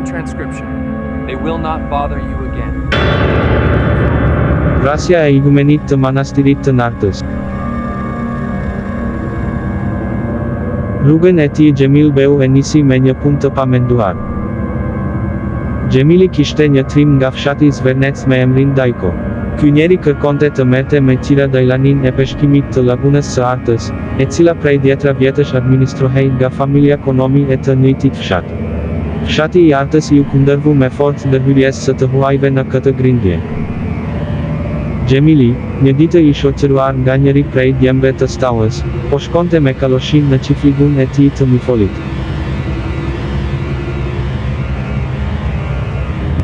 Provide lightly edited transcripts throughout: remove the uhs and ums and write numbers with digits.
transcription. They will not bother you again. Vrasja e igumenit të manastirit të Nartës. Rrugën e tij Xhemil Beu e nisi me një punë të pamenduar. Xhemili kishte një trim nga fshati Zvernec me emrin Dajko. Ky njeri kërkonte të merrte me qira dajlanin e peshkimit të lagunës së Artës, e cila prej 10 vjetësh administrohej nga familja Konomi e të njëjtit fshat. Fshati i Artës ju kundërvu me forcë ndërhyrjes së të huajve në këtë grindje. Xhemili, një ditë i shoqëruar nga njëri prej djemve të Stauës, po shkonte me kaloshin në qifligun e tij të Mifolit.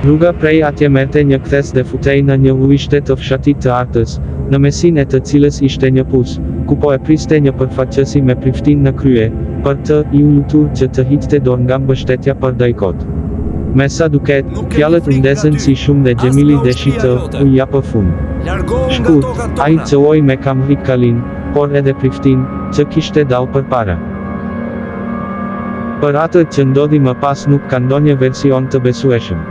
Rruga prej atje merrte një kthes dhe futej në një ujishte të fshatit të Artës, në mesin e të cilës ishte një pus, ku po e priste një përfaqësi me priftin në krye, për të i lutur që të hiqte dorë nga mbështetja për Dajkot. Me sa duket, fjalët u ndezën si shumë dhe Xhemili deshi të u japë fund. Shkurt, ai qëlloi me kamrik Kalin, por edhe priftin, që kishte dal përpara. Për atë që ndodhi më pas nuk ka ndonjë version të besueshëm.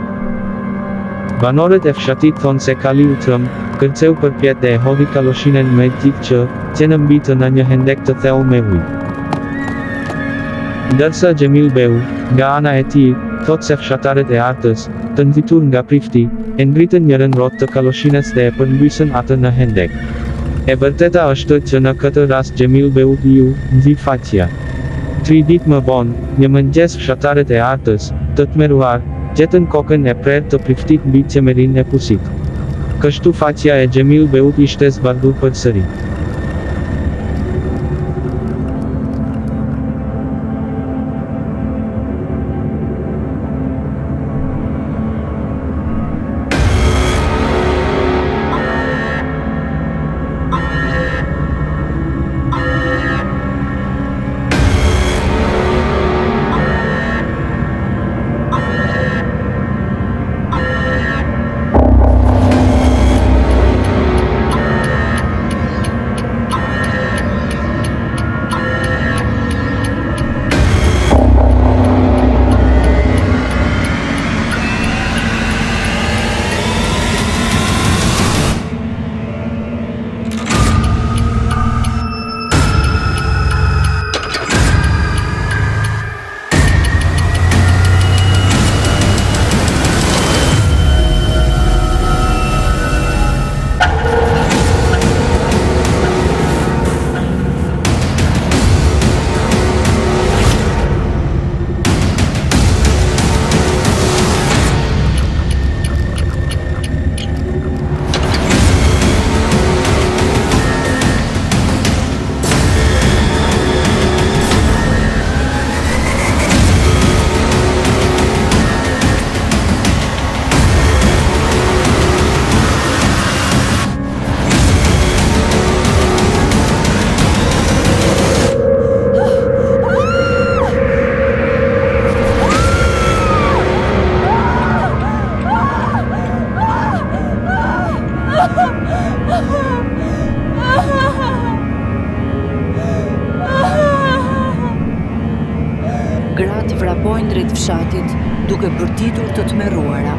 Banorët e fshatit thonë se Kali u trëm, kërceu përpjet dhe e hodhi kaloshinen me tij që qenë mbitë në një hendek të thellë me ujë. Ndërsa Xhemil Beu, nga ana e tij, thotë se fshatarët e Artës, të nxitur nga prifti, e ngritën njërën rrotë të kaloshines dhe e përmbysën atë në hendek. E vërteta është që në këtë rast Xhemil Beu ju nxi faqja. 3 ditë më vonë, një mëngjes fshatarët e Artës, të tmerruar, gjetën kokën e prerë të priftit mbi qemerin e pusit. Kështu faqja e Xhemil Beut ishte zbardhur përsëri. Gratë vrapojnë drejt fshatit, duke bërtitur të tmerruara.